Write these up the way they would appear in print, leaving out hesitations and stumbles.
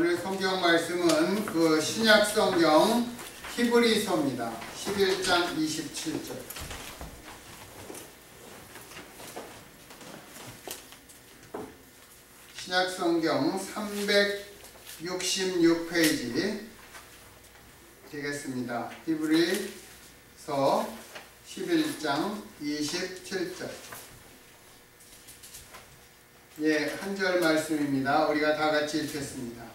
오늘 성경 말씀은 그 신약 성경 히브리서입니다. 11장 27절. 신약 성경 366페이지 되겠습니다. 히브리서 11장 27절. 한 절 말씀입니다. 우리가 다 같이 읽겠습니다.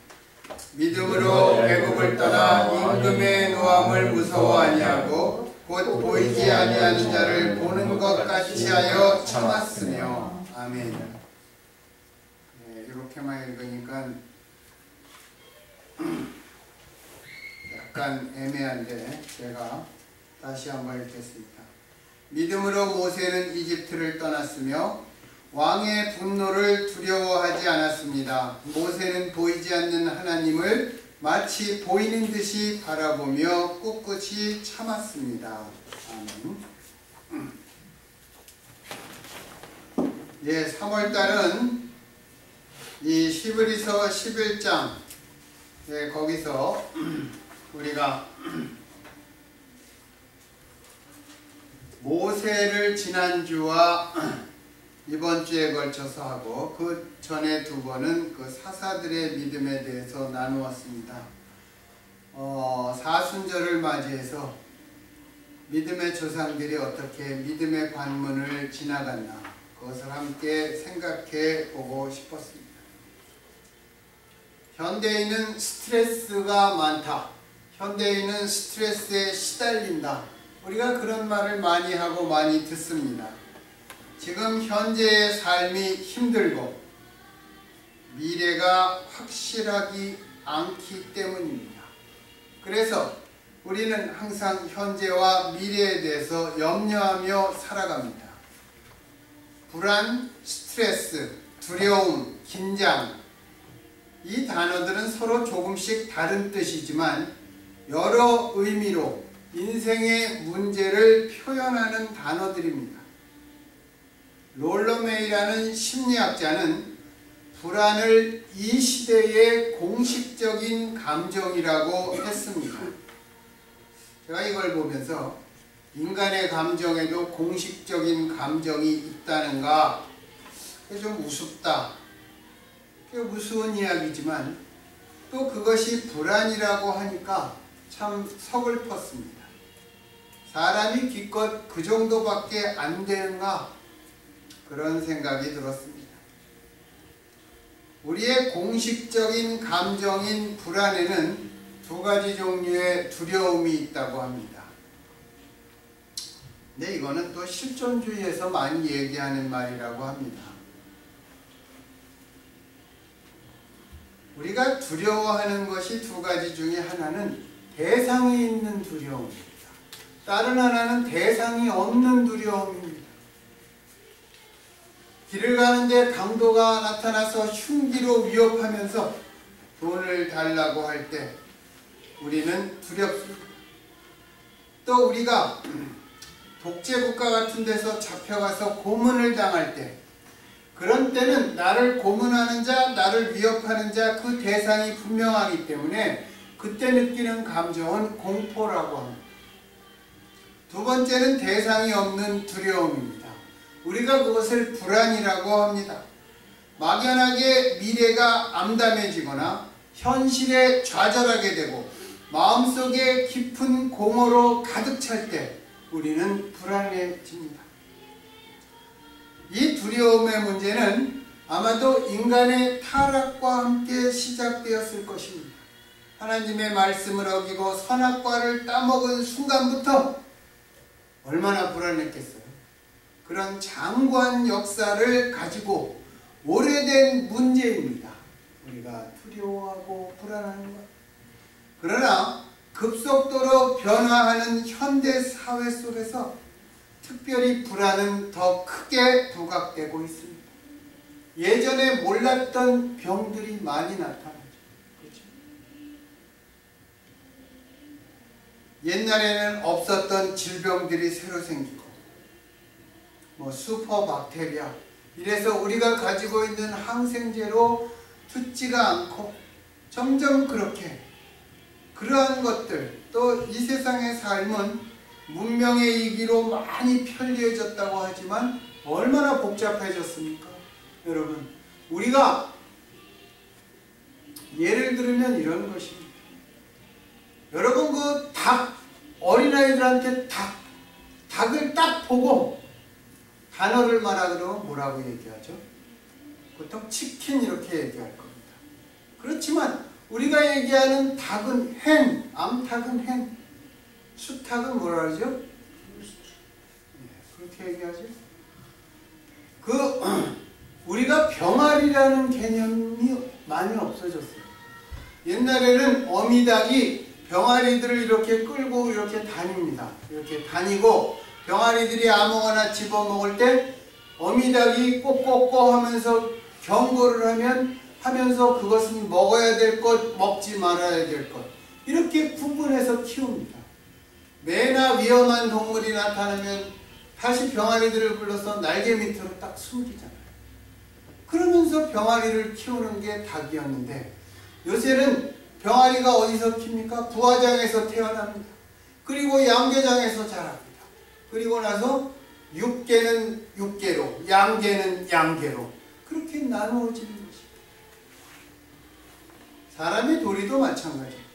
믿음으로 애굽을 떠나 임금의 노함을 무서워 아니하고 곧 보이지 아니하는 자를 보는 것 같이 하여 참았으며. 아멘. 이렇게만 읽으니까 약간 애매한데 제가 다시 한번 읽겠습니다. 믿음으로 모세는 이집트를 떠났으며 왕의 분노를 두려워하지 않았습니다. 모세는 보이지 않는 하나님을 마치 보이는 듯이 바라보며 꿋꿋이 참았습니다. 아멘. 3월달은 이 히브리서 11장 거기서 우리가 모세를 지난주와 이번 주에 걸쳐서 하고 그 전에 두 번은 그 사사들의 믿음에 대해서 나누었습니다. 사순절을 맞이해서 믿음의 조상들이 어떻게 믿음의 관문을 지나갔나 그것을 함께 생각해 보고 싶었습니다. 현대인은 스트레스가 많다. 현대인은 스트레스에 시달린다. 우리가 그런 말을 많이 하고 많이 듣습니다. 지금 현재의 삶이 힘들고 미래가 확실하지 않기 때문입니다. 그래서 우리는 항상 현재와 미래에 대해서 염려하며 살아갑니다. 불안, 스트레스, 두려움, 긴장, 이 단어들은 서로 조금씩 다른 뜻이지만 여러 의미로 인생의 문제를 표현하는 단어들입니다. 롤러메이라는 심리학자는 불안을 이 시대의 공식적인 감정이라고 했습니다. 제가 이걸 보면서 인간의 감정에도 공식적인 감정이 있다는가 좀 우습다. 무서운 이야기지만 또 그것이 불안이라고 하니까 참 서글펐습니다. 사람이 기껏 그 정도밖에 안 되는가? 그런 생각이 들었습니다. 우리의 공식적인 감정인 불안에는 두 가지 종류의 두려움이 있다고 합니다. 근데 이거는 또 실존주의에서 많이 얘기하는 말이라고 합니다. 우리가 두려워하는 것이 두 가지 중에 하나는 대상이 있는 두려움입니다. 다른 하나는 대상이 없는 두려움입니다. 길을 가는데 강도가 나타나서 흉기로 위협하면서 돈을 달라고 할 때 우리는 두렵습니다. 또 우리가 독재국가 같은 데서 잡혀가서 고문을 당할 때 그런 때는 나를 고문하는 자, 나를 위협하는 자 그 대상이 분명하기 때문에 그때 느끼는 감정은 공포라고 합니다. 두 번째는 대상이 없는 두려움입니다. 우리가 그것을 불안이라고 합니다. 막연하게 미래가 암담해지거나 현실에 좌절하게 되고 마음속에 깊은 공허로 가득 찰 때 우리는 불안해집니다. 이 두려움의 문제는 아마도 인간의 타락과 함께 시작되었을 것입니다. 하나님의 말씀을 어기고 선악과를 따먹은 순간부터 얼마나 불안했겠어요. 그런 장구한 역사를 가지고 오래된 문제입니다. 우리가 두려워하고 불안하는 것. 그러나 급속도로 변화하는 현대 사회 속에서 특별히 불안은 더 크게 부각되고 있습니다. 예전에 몰랐던 병들이 많이 나타나죠. 그렇죠? 옛날에는 없었던 질병들이 새로 생기고 슈퍼박테리아 이래서 우리가 가지고 있는 항생제로 듣지가 않고 점점 그렇게 그러한 것들, 또 이 세상의 삶은 문명의 이기로 많이 편리해졌다고 하지만 얼마나 복잡해졌습니까? 여러분, 우리가 예를 들면 이런 것입니다. 여러분, 그 어린아이들한테 닭을 딱 보고 단어를 말하 그러면 뭐라고 얘기하죠? 보통 치킨 이렇게 얘기할 겁니다. 그렇지만 우리가 얘기하는 닭은 hen, 암탉은 hen, 수탉은 뭐라 그러죠? 그렇게 얘기하죠. 우리가 병아리라는 개념이 많이 없어졌어요. 옛날에는 어미닭이 병아리들을 이렇게 끌고 이렇게 다닙니다. 이렇게 다니고 병아리들이 아무거나 집어먹을 때 어미닭이 꼬꼬꼬 하면서 경고를 하면서 그것은 먹어야 될 것, 먹지 말아야 될 것, 이렇게 구분해서 키웁니다. 매나 위험한 동물이 나타나면 다시 병아리들을 불러서 날개 밑으로 딱 숨기잖아요. 그러면서 병아리를 키우는 게 닭이었는데, 요새는 병아리가 어디서 킵니까? 부화장에서 태어납니다. 그리고 양계장에서 자랍니다. 그리고 나서 육계는 육계로, 양계는 양계로 그렇게 나누어지는 것입니다. 사람의 도리도 마찬가지입니다.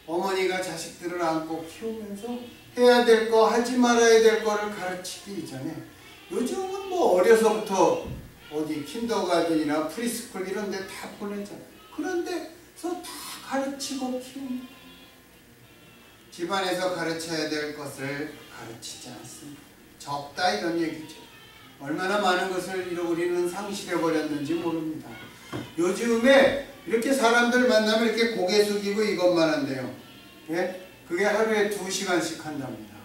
어머니가 자식들을 안고 키우면서 해야 될 거, 하지 말아야 될 거를 가르치기 이전에, 요즘은 뭐 어려서부터 어디 킨더가든이나 프리스쿨 이런 데 다 보내잖아요. 그런 데서 다 가르치고 키웁니다. 집안에서 가르쳐야 될 것을 가르치지 않습니다. 적다 이런 얘기죠. 얼마나 많은 것을 우리는 상실해버렸는지 모릅니다. 요즘에 이렇게 사람들 만나면 이렇게 고개 숙이고 이것만 한대요. 예? 그게 하루에 2시간씩 한답니다.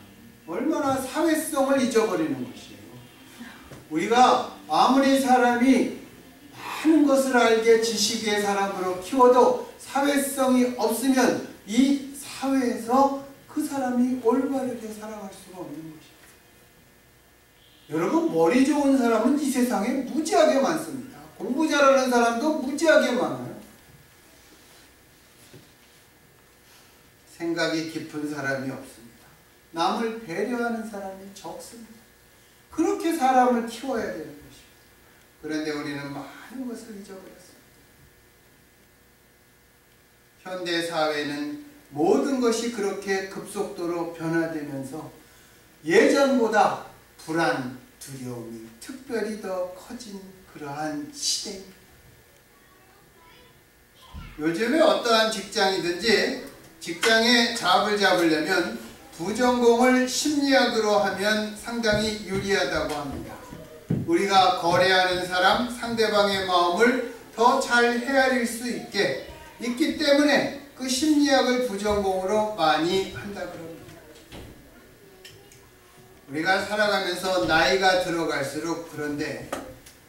얼마나 사회성을 잊어버리는 것이에요. 우리가 아무리 사람이 많은 것을 알게 지식의 사람으로 키워도 사회성이 없으면 이 사회에서 그 사람이 올바르게 살아갈 수가 없는 것입니다. 여러분, 머리 좋은 사람은 이 세상에 무지하게 많습니다. 공부 잘하는 사람도 무지하게 많아요. 생각이 깊은 사람이 없습니다. 남을 배려하는 사람이 적습니다. 그렇게 사람을 키워야 되는 것입니다. 그런데 우리는 많은 것을 잊어버렸습니다. 현대사회는 모든 것이 그렇게 급속도로 변화되면서 예전보다 불안, 두려움이 특별히 더 커진 그러한 시대입니다. 요즘에 어떠한 직장이든지 직장에 잡을 잡으려면 부전공을 심리학으로 하면 상당히 유리하다고 합니다. 우리가 거래하는 사람, 상대방의 마음을 더 잘 헤아릴 수 있기 때문에 그 심리학을 부전공으로 많이 한다 그럽니다. 우리가 살아가면서 나이가 들어갈수록 그런데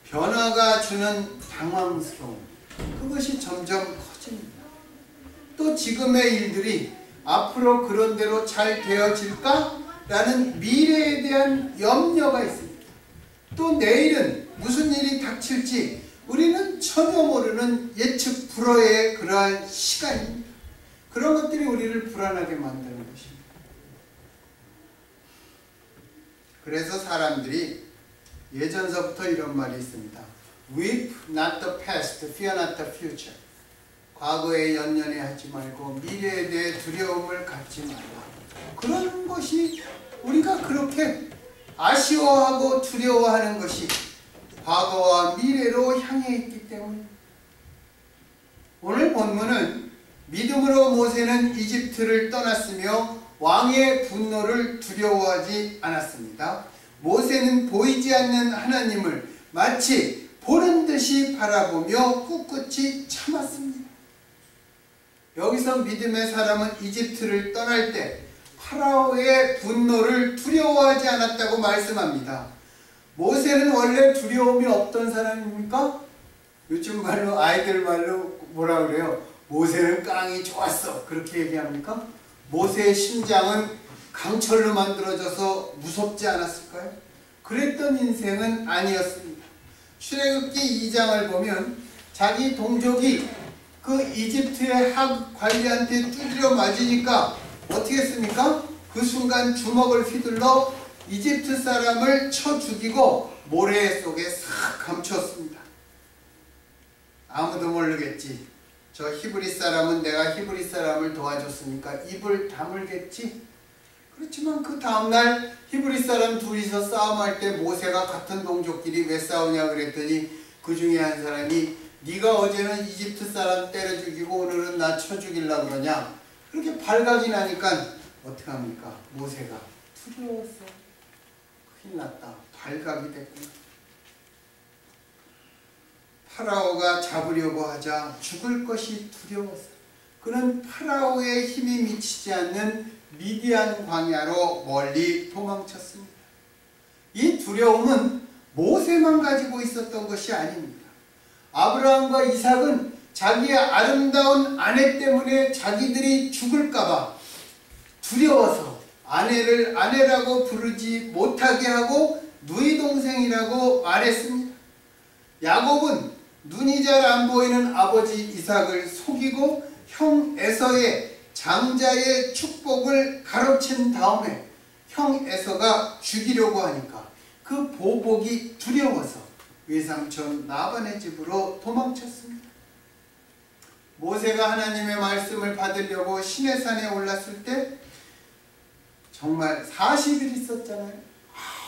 변화가 주는 당황스러움, 그것이 점점 커집니다. 또 지금의 일들이 앞으로 그런 대로 잘 되어질까? 라는 미래에 대한 염려가 있습니다. 또 내일은 무슨 일이 닥칠지 우리는 전혀 모르는 예측 불허의 그러한 시간입니다. 그런 것들이 우리를 불안하게 만드는 것입니다. 그래서 사람들이 예전서부터 이런 말이 있습니다. Weep not the past, fear not the future. 과거에 연연해하지 말고 미래에 대해 두려움을 갖지 말라. 그런 것이 우리가 그렇게 아쉬워하고 두려워하는 것이 과거와 미래로 향해 있기 때문에, 오늘 본문은 믿음으로 모세는 이집트를 떠났으며 왕의 분노를 두려워하지 않았습니다. 모세는 보이지 않는 하나님을 마치 보는 듯이 바라보며 꿋꿋이 참았습니다. 여기서 믿음의 사람은 이집트를 떠날 때 파라오의 분노를 두려워하지 않았다고 말씀합니다. 모세는 원래 두려움이 없던 사람입니까? 요즘 말로, 아이들 말로 뭐라 그래요? 모세는 깡이 좋았어, 그렇게 얘기합니까? 모세의 심장은 강철로 만들어져서 무섭지 않았을까요? 그랬던 인생은 아니었습니다. 출애굽기 2장을 보면 자기 동족이 그 이집트의 학 관리한테 두드려 맞으니까 어떻게 했습니까? 그 순간 주먹을 휘둘러 이집트 사람을 쳐 죽이고 모래 속에 싹 감췄습니다. 아무도 모르겠지. 저 히브리 사람은 내가 히브리 사람을 도와줬으니까 입을 다물겠지. 그렇지만 그 다음날 히브리 사람 둘이서 싸움할 때 모세가 같은 동족끼리 왜 싸우냐 그랬더니 그 중에 한 사람이 네가 어제는 이집트 사람 때려 죽이고 오늘은 나 쳐 죽이려고 그러냐. 그렇게 발각이 나니까 어떻게 합니까? 모세가 두려웠어. 큰일 났다. 발각이 됐구나. 파라오가 잡으려고 하자 죽을 것이 두려웠어. 그는 파라오의 힘이 미치지 않는 미디안 광야로 멀리 도망쳤습니다. 이 두려움은 모세만 가지고 있었던 것이 아닙니다. 아브라함과 이삭은 자기의 아름다운 아내 때문에 자기들이 죽을까봐 두려워서 아내를 아내라고 부르지 못하게 하고 누이 동생이라고 말했습니다. 야곱은 눈이 잘 안 보이는 아버지 이삭을 속이고 형 에서의 장자의 축복을 가로챈 다음에 형 에서가 죽이려고 하니까 그 보복이 두려워서 외삼촌 라반의 집으로 도망쳤습니다. 모세가 하나님의 말씀을 받으려고 시내산에 올랐을 때 정말 40일 있었잖아요.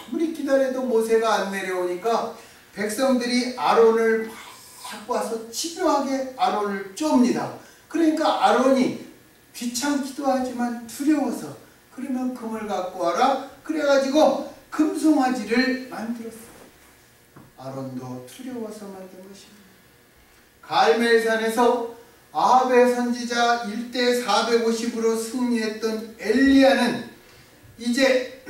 아무리 기다려도 모세가 안 내려오니까 백성들이 아론을 막 와서 집요하게 아론을 쫍니다. 그러니까 아론이 귀찮기도 하지만 두려워서 그러면 금을 갖고 와라. 그래가지고 금송아지를 만들었어요. 아론도 두려워서 만든 것입니다. 갈멜산에서 아합의 선지자 1대 450으로 승리했던 엘리야는 이제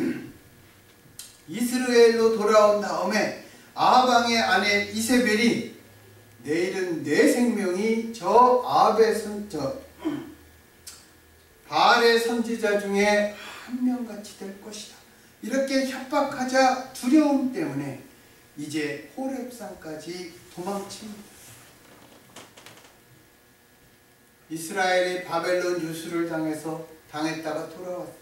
이스라엘로 돌아온 다음에 아합 왕의 아내 이세벨이 내일은 내 생명이 저 바알의 선지자 중에 한 명같이 될 것이다. 이렇게 협박하자 두려움 때문에 이제 호렙산까지 도망칩니다. 이스라엘이 바벨론 유수를 당했다가 돌아왔어요.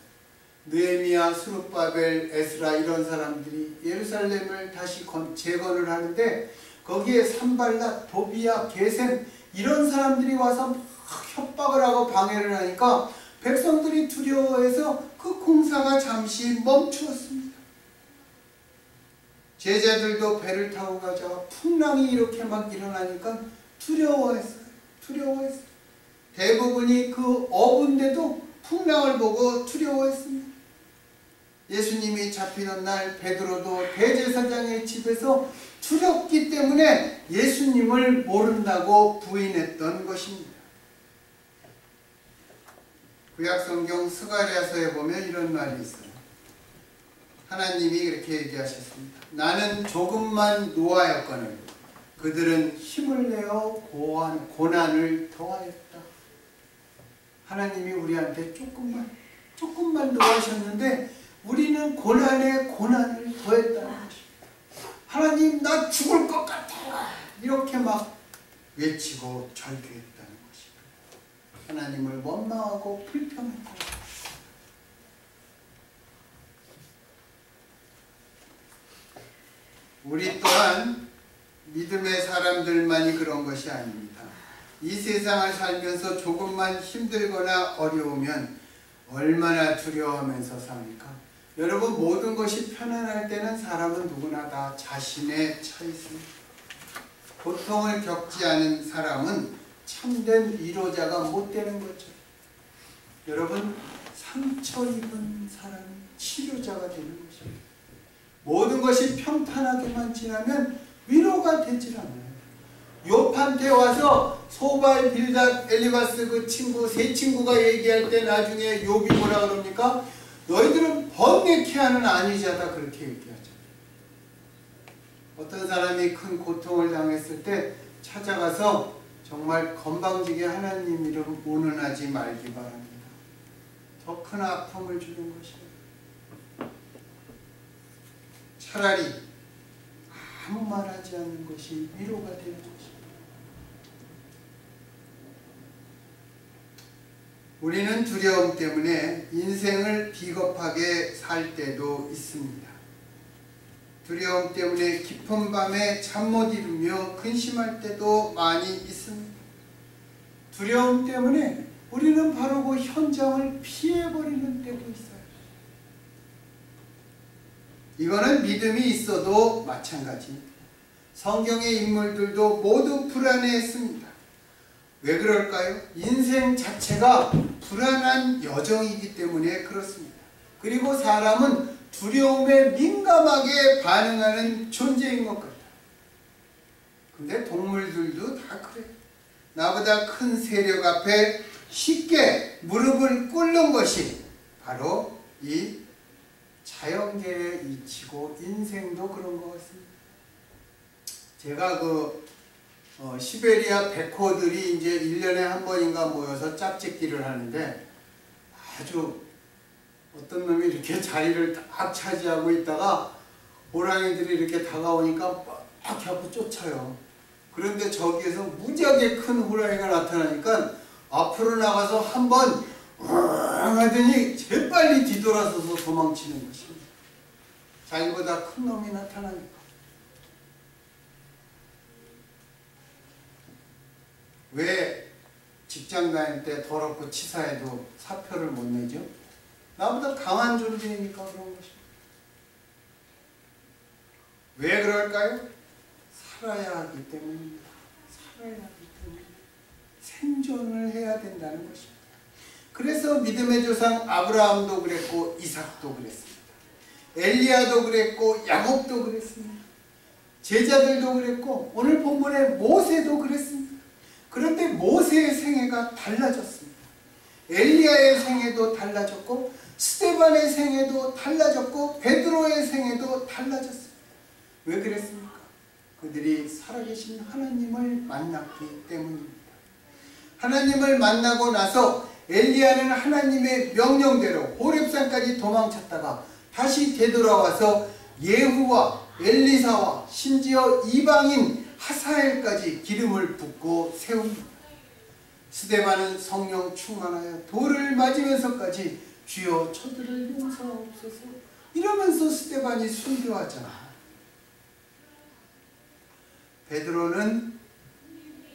느헤미야, 스룹바벨, 에스라 이런 사람들이 예루살렘을 다시 재건을 하는데 거기에 산발랏, 도비야, 게셈 이런 사람들이 와서 막 협박을 하고 방해를 하니까 백성들이 두려워해서 그 공사가 잠시 멈추었습니다. 제자들도 배를 타고 가자 풍랑이 이렇게 막 일어나니까 두려워했어요. 대부분이 그 어부인데도 풍랑을 보고 두려워했습니다. 예수님이 잡히는 날 베드로도 대제사장의 집에서 두렵기 때문에 예수님을 모른다고 부인했던 것입니다. 구약성경 스가랴서에 보면 이런 말이 있어요. 하나님이 이렇게 얘기하셨습니다. 나는 조금만 노하였거늘 그들은 힘을 내어 고난을 더하였다. 하나님이 우리한테 조금만 노하셨는데 우리는 고난에 고난을 더했다는 것입니다. 하나님 나 죽을 것 같아 이렇게 막 외치고 절규했다는 것입니다. 하나님을 원망하고 불평했다. 우리 또한 믿음의 사람들만이 그런 것이 아닙니다. 이 세상을 살면서 조금만 힘들거나 어려우면 얼마나 두려워하면서 삽니까? 여러분 모든 것이 편안할 때는 사람은 누구나 다 자신에 처 있습니다. 고통을 겪지 않은 사람은 참된 위로자가 못 되는 거죠. 여러분 상처 입은 사람이 치료자가 되는 것입니다. 모든 것이 평탄하게만 지나면 위로가 되질 않아요. 욥한테 와서 소발, 빌닷, 엘리바스 그 친구 세 친구가 얘기할 때 나중에 욥이 뭐라 그럽니까? 너희들은 번뇌케 하는 안위자다 그렇게 얘기하죠. 어떤 사람이 큰 고통을 당했을 때 찾아가서 정말 건방지게 하나님 이름 운운하지 말기 바랍니다. 더 큰 아픔을 주는 것이에요. 차라리 아무 말하지 않는 것이 위로가 되는 것입니다. 우리는 두려움 때문에 인생을 비겁하게 살 때도 있습니다. 두려움 때문에 깊은 밤에 잠 못 이루며 근심할 때도 많이 있습니다. 두려움 때문에 우리는 바로 그 현장을 피해버리는 때도 있어요. 이거는 믿음이 있어도 마찬가지입니다. 성경의 인물들도 모두 불안해했습니다. 왜 그럴까요? 인생 자체가 불안한 여정이기 때문에 그렇습니다. 그리고 사람은 두려움에 민감하게 반응하는 존재인 것 같아요. 근데 동물들도 다 그래요. 나보다 큰 세력 앞에 쉽게 무릎을 꿇는 것이 바로 이 자연계의 이치고 인생도 그런 것 같습니다. 제가 시베리아 백호들이 이제 1년에 한 번인가 모여서 짝짓기를 하는데 아주 어떤 놈이 이렇게 자리를 딱 차지하고 있다가 호랑이들이 이렇게 다가오니까 막 하고 쫓아요. 그런데 저기에서 무지하게 큰 호랑이가 나타나니까 앞으로 나가서 한번 하더니 재빨리 뒤돌아서서 도망치는 것입니다. 자기보다 큰 놈이 나타나니까. 왜 직장 다닐 때 더럽고 치사해도 사표를 못 내죠? 나보다 강한 존재이니까 그런 것입니다. 왜 그럴까요? 살아야 하기 때문입니다. 살아야 하기 때문에 생존을 해야 된다는 것입니다. 그래서 믿음의 조상 아브라함도 그랬고 이삭도 그랬습니다. 엘리야도 그랬고 야곱도 그랬습니다. 제자들도 그랬고 오늘 본문의 모세도 그랬습니다. 그런데 모세의 생애가 달라졌습니다. 엘리야의 생애도 달라졌고 스데반의 생애도 달라졌고 베드로의 생애도 달라졌습니다. 왜 그랬습니까? 그들이 살아계신 하나님을 만났기 때문입니다. 하나님을 만나고 나서 엘리야는 하나님의 명령대로 호렙산까지 도망쳤다가 다시 되돌아와서 예후와 엘리사와 심지어 이방인 하사엘까지 기름을 붓고 세웁니다. 스데반은 성령 충만하여 돌을 맞으면서까지 주여 저들을 용서하옵소서 이러면서 스데반이 순교하잖아. 베드로는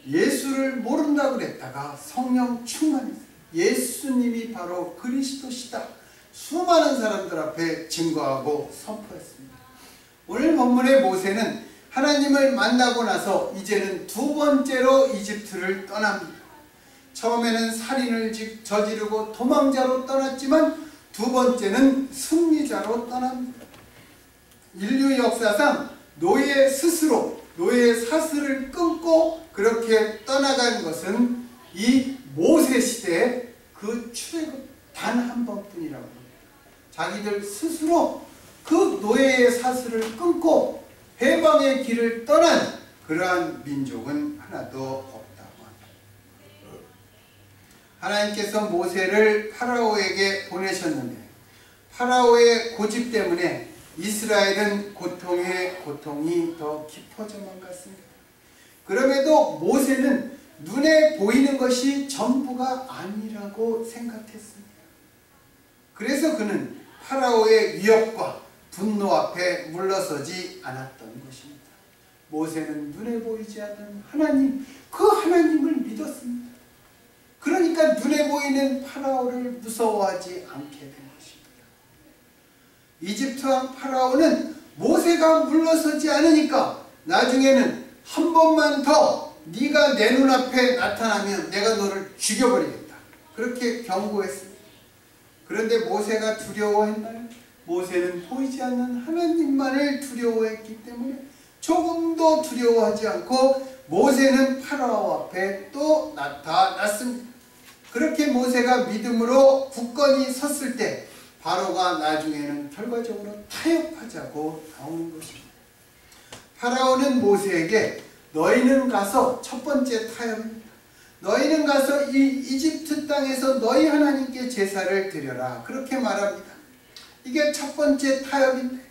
예수를 모른다 그랬다가 성령 충만했어요. 예수님이 바로 그리스도시다. 수많은 사람들 앞에 증거하고 선포했습니다. 오늘 본문의 모세는 하나님을 만나고 나서 이제는 두 번째로 이집트를 떠납니다. 처음에는 살인을 저지르고 도망자로 떠났지만 두 번째는 승리자로 떠납니다. 인류 역사상 노예 스스로 노예의 사슬을 끊고 그렇게 떠나간 것은 이 모세 시대에 그 출애굽 단 한 번뿐이라고 합니다. 자기들 스스로 그 노예의 사슬을 끊고 해방의 길을 떠난 그러한 민족은 하나도 없다고 합니다. 하나님께서 모세를 파라오에게 보내셨는데 파라오의 고집 때문에 이스라엘은 고통에 고통이 더 깊어져만 갔습니다. 그럼에도 모세는 눈에 보이는 것이 전부가 아니라고 생각했습니다. 그래서 그는 파라오의 위협과 분노 앞에 물러서지 않았던 것입니다. 모세는 눈에 보이지 않는 하나님, 그 하나님을 믿었습니다. 그러니까 눈에 보이는 파라오를 무서워하지 않게 된 것입니다. 이집트 왕 파라오는 모세가 물러서지 않으니까 나중에는 한 번만 더 네가 내 눈앞에 나타나면 내가 너를 죽여버리겠다. 그렇게 경고했습니다. 그런데 모세가 두려워했나요? 모세는 보이지 않는 하나님만을 두려워했기 때문에 조금도 두려워하지 않고 모세는 파라오 앞에 또 나타났습니다. 그렇게 모세가 믿음으로 굳건히 섰을 때 바로가 나중에는 결과적으로 타협하자고 나오는 것입니다. 파라오는 모세에게 너희는 가서 첫 번째 타협입니다. 너희는 가서 이 이집트 땅에서 너희 하나님께 제사를 드려라. 그렇게 말합니다. 이게 첫 번째 타협인데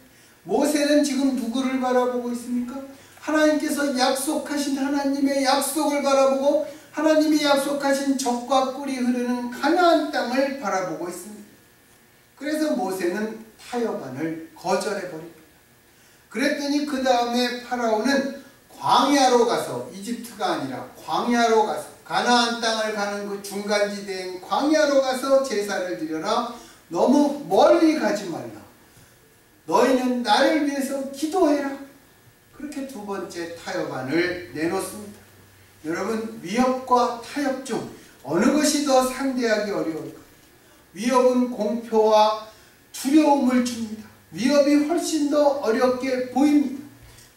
모세는 지금 누구를 바라보고 있습니까? 하나님께서 약속하신 하나님의 약속을 바라보고 하나님이 약속하신 젖과 꿀이 흐르는 가나안 땅을 바라보고 있습니다. 그래서 모세는 타협안을 거절해버립니다. 그랬더니 그 다음에 파라오는 광야로 가서, 이집트가 아니라 광야로 가서, 가나안 땅을 가는 그 중간지대인 광야로 가서 제사를 드려라. 너무 멀리 가지 말라. 너희는 나를 위해서 기도해라. 그렇게 두 번째 타협안을 내놓습니다. 여러분, 위협과 타협 중 어느 것이 더 상대하기 어려울까? 위협은 공표와 두려움을 줍니다. 위협이 훨씬 더 어렵게 보입니다.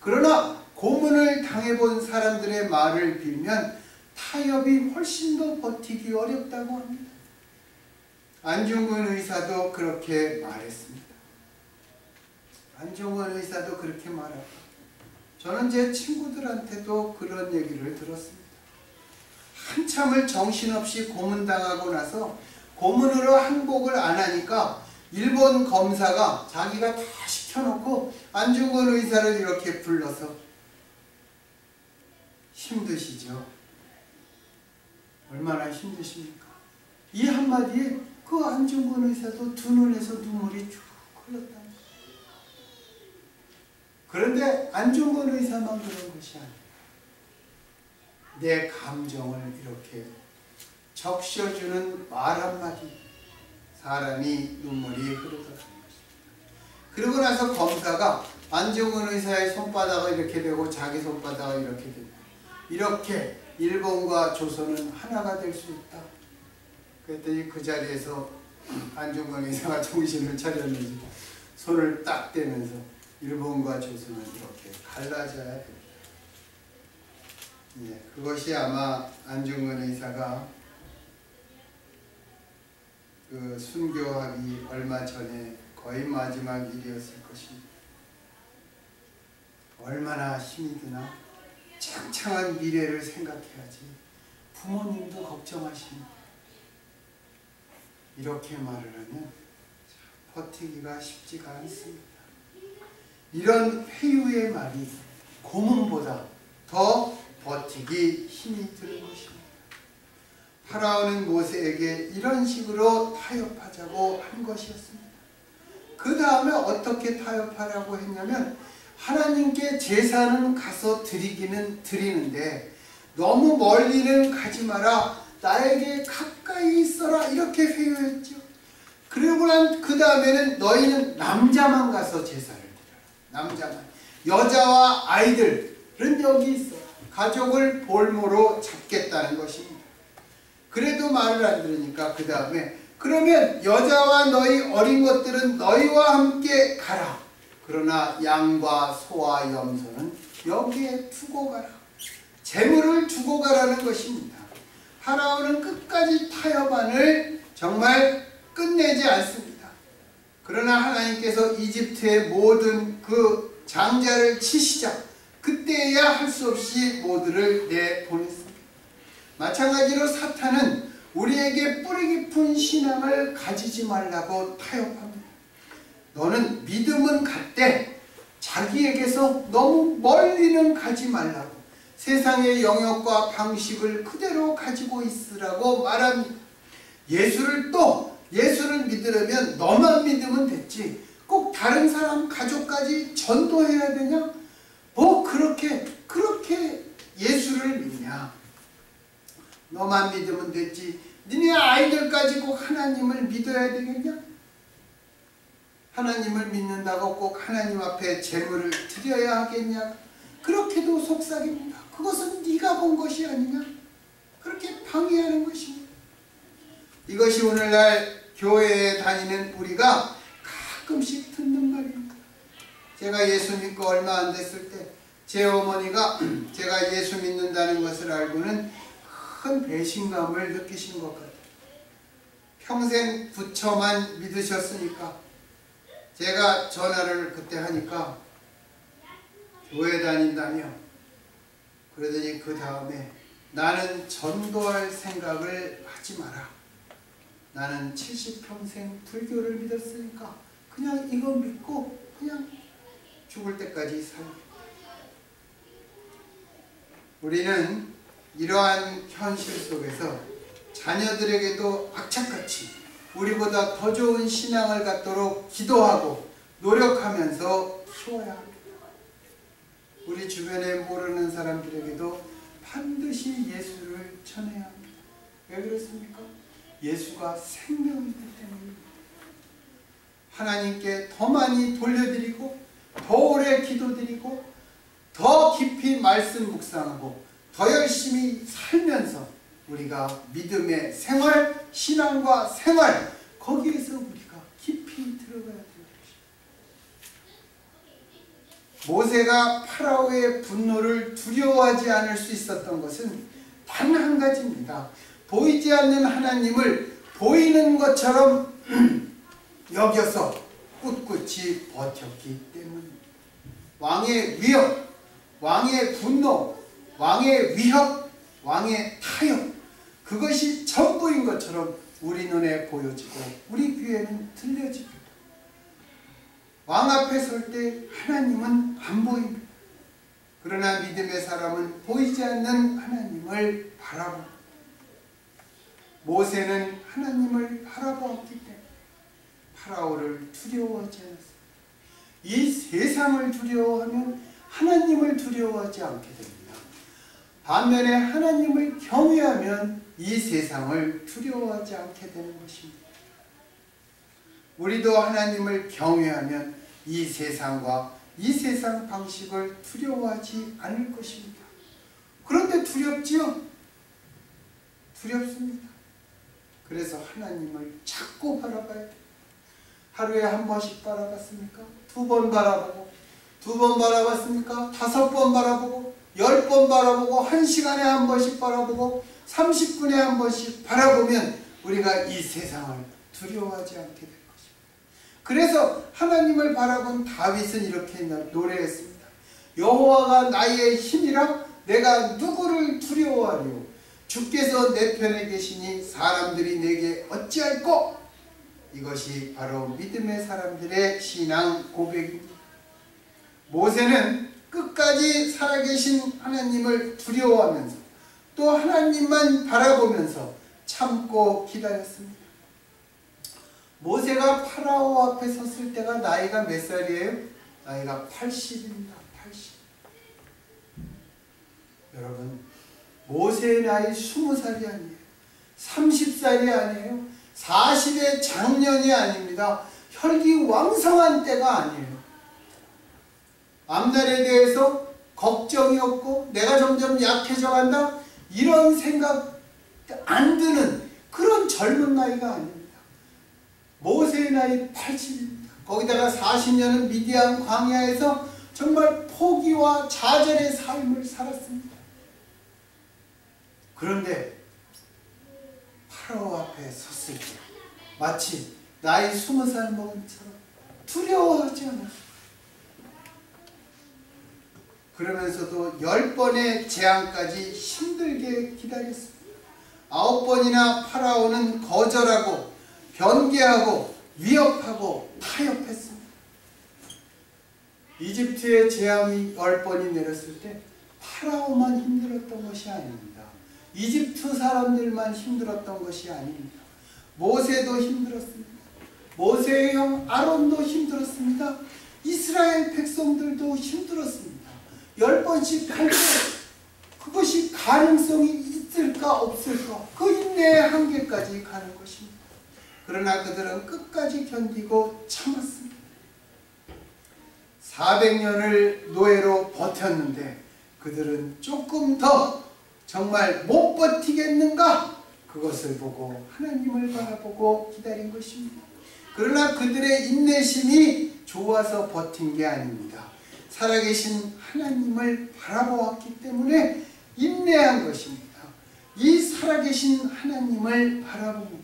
그러나 고문을 당해본 사람들의 말을 빌면 타협이 훨씬 더 버티기 어렵다고 합니다. 안중근 의사도 그렇게 말했습니다. 안중근 의사도 그렇게 말하고, 저는 제 친구들한테도 그런 얘기를 들었습니다. 한참을 정신없이 고문당하고 나서 고문으로 항복을 안 하니까 일본 검사가 자기가 다 시켜놓고 안중근 의사를 이렇게 불러서, 힘드시죠? 얼마나 힘드십니까? 이 한마디에 그 안중근 의사도 두 눈에서 눈물이 쭉 흘렀다. 그런데 안중근 의사만 그런 것이 아니에요. 내 감정을 이렇게 적셔주는 말 한마디, 사람이 눈물이 흐르더라는 것입니다. 그러고 나서 검사가 안중근 의사의 손바닥을 이렇게 대고 자기 손바닥을 이렇게 됩니다. 이렇게 일본과 조선은 하나가 될 수 있다. 그랬더니 그 자리에서 안중근 의사가 정신을 차렸는지 손을 딱 대면서 일본과 조선은 이렇게 갈라져야 됩니다. 예, 그것이 아마 안중근 의사가 그 순교하기 얼마 전에 거의 마지막 일이었을 것입니다. 얼마나 힘이 드나? 창창한 미래를 생각해야지. 부모님도 걱정하십니다. 이렇게 말을 하면 버티기가 쉽지가 않습니다. 이런 회유의 말이 고문보다 더 버티기 힘이 드는 것입니다. 파라오는 모세에게 이런 식으로 타협하자고 한 것이었습니다. 그 다음에 어떻게 타협하라고 했냐면, 하나님께 제사는 가서 드리기는 드리는데 너무 멀리는 가지 마라. 나에게 가까이 있어라. 이렇게 회유했죠. 그리고 난 그 다음에는 너희는 남자만 가서 제사를 드려라. 남자만. 여자와 아이들은 여기 있어. 가족을 볼모로 잡겠다는 것입니다. 그래도 말을 안 들으니까 그 다음에, 그러면 여자와 너희 어린 것들은 너희와 함께 가라. 그러나 양과 소와 염소는 여기에 두고 가라. 재물을 두고 가라는 것입니다. 파라오는 끝까지 타협안을 정말 끝내지 않습니다. 그러나 하나님께서 이집트의 모든 그 장자를 치시자 그때야 할 수 없이 모두를 내보냈습니다. 마찬가지로 사탄은 우리에게 뿌리 깊은 신앙을 가지지 말라고 타협합니다. 너는 믿음은 갖되 자기에게서 너무 멀리는 가지 말라고, 세상의 영역과 방식을 그대로 가지고 있으라고 말합니다. 예수를 믿으려면 너만 믿으면 됐지 꼭 다른 사람 가족까지 전도해야 되냐? 뭐 그렇게 예수를 믿냐? 너만 믿으면 됐지 니네 아이들까지 꼭 하나님을 믿어야 되겠냐? 하나님을 믿는다고 꼭 하나님 앞에 제물을 드려야 하겠냐? 그렇게도 속삭입니다. 그것은 네가 본 것이 아니냐? 그렇게 방해하는 것입니다. 이것이 오늘날 교회에 다니는 우리가 가끔씩 듣는 말입니다. 제가 예수 믿고 얼마 안 됐을 때 제 어머니가 제가 예수 믿는다는 것을 알고는 큰 배신감을 느끼신 것 같아요. 평생 부처만 믿으셨으니까. 제가 전화를 그때 하니까 교회 다닌다며, 그러더니 그 다음에 나는 전도할 생각을 하지 마라. 나는 70평생 불교를 믿었으니까 그냥 이거 믿고 그냥 죽을 때까지 살게. 우리는 이러한 현실 속에서 자녀들에게도 악착같이 우리보다 더 좋은 신앙을 갖도록 기도하고 노력하면서 키워야 합니다. 우리 주변에 모르는 사람들에게도 반드시 예수를 전해야 합니다. 왜 그렇습니까? 예수가 생명이기 때문입니다. 하나님께 더 많이 돌려드리고 더 오래 기도드리고 더 깊이 말씀 묵상하고 더 열심히 살면서 우리가 믿음의 생활, 신앙과 생활, 거기에서 우리가 깊이 들어가야 되는 것입니다. 모세가 파라오의 분노를 두려워하지 않을 수 있었던 것은 단 한 가지입니다. 보이지 않는 하나님을 보이는 것처럼 여겨서 꿋꿋이 버텼기 때문입니다. 왕의 위협, 왕의 분노, 왕의 위협, 왕의 타협, 그것이 전부인 것처럼 우리 눈에 보여지고 우리 귀에는 들려집니다. 왕 앞에 설 때 하나님은 안 보입니다. 그러나 믿음의 사람은 보이지 않는 하나님을 바라봅니다. 모세는 하나님을 바라보았기 때문에 파라오를 두려워하지 않았습니다. 이 세상을 두려워하면 하나님을 두려워하지 않게 됩니다. 반면에 하나님을 경외하면 이 세상을 두려워하지 않게 되는 것입니다. 우리도 하나님을 경외하면 이 세상과 이 세상 방식을 두려워하지 않을 것입니다. 그런데 두렵지요? 두렵습니다. 그래서 하나님을 자꾸 바라봐야 돼요. 하루에 한 번씩 바라봤습니까? 2번 바라보고, 2번 바라봤습니까? 5번 바라보고, 10번 바라보고, 1시간에 한 번씩 바라보고, 30분에 한 번씩 바라보면 우리가 이 세상을 두려워하지 않게 될 것입니다. 그래서 하나님을 바라본 다윗은 이렇게 노래했습니다. 여호와가 나의 힘이라 내가 누구를 두려워하리요. 주께서 내 편에 계시니 사람들이 내게 어찌할꼬. 이것이 바로 믿음의 사람들의 신앙 고백입니다. 모세는 끝까지 살아계신 하나님을 두려워하면서 또 하나님만 바라보면서 참고 기다렸습니다. 모세가 파라오 앞에 섰을 때가 나이가 몇 살이에요? 나이가 80입니다. 80. 여러분, 모세의 나이 20살이 아니에요. 30살이 아니에요. 40의 장년이 아닙니다. 혈기왕성한 때가 아니에요. 앞날에 대해서 걱정이 없고 내가 점점 약해져 간다, 이런 생각 안 드는 그런 젊은 나이가 아닙니다. 모세의 나이 80입니다. 거기다가 40년은 미디안 광야에서 정말 포기와 좌절의 삶을 살았습니다. 그런데 파라오 앞에 섰을 때 마치 나이 20살 먹은 처럼 두려워하지 않았습니다. 그러면서도 10번의 재앙까지 힘들게 기다렸습니다. 9번이나 파라오는 거절하고 변개하고 위협하고 타협했습니다. 이집트의 재앙이 10번이 내렸을 때 파라오만 힘들었던 것이 아닙니다. 이집트 사람들만 힘들었던 것이 아닙니다. 모세도 힘들었습니다. 모세의 형 아론도 힘들었습니다. 이스라엘 백성들도 힘들었습니다. 10번씩 갈 때 그것이 가능성이 있을까 없을까, 그 인내의 한계까지 가는 것입니다. 그러나 그들은 끝까지 견디고 참았습니다. 400년을 노예로 버텼는데 그들은 조금 더 정말 못 버티겠는가, 그것을 보고 하나님을 바라보고 기다린 것입니다. 그러나 그들의 인내심이 좋아서 버틴 게 아닙니다. 살아계신 하나님을 바라보았기 때문에 인내한 것입니다. 이 살아계신 하나님을 바라보면서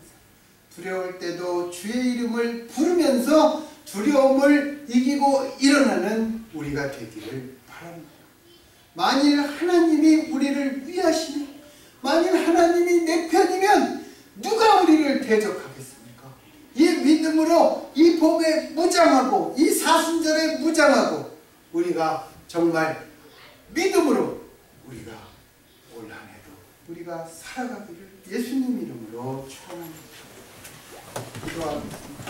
두려울 때도 주의 이름을 부르면서 두려움을 이기고 일어나는 우리가 되기를 바랍니다. 만일 하나님이 우리를 위하시면, 만일 하나님이 내 편이면 누가 우리를 대적하겠습니까? 이 믿음으로 이 봄에 무장하고 이 사순절에 무장하고 우리가 정말 믿음으로 우리가 올 한해도 우리가 살아가기를 예수님 이름으로 축원합니다. 기도하겠습니다.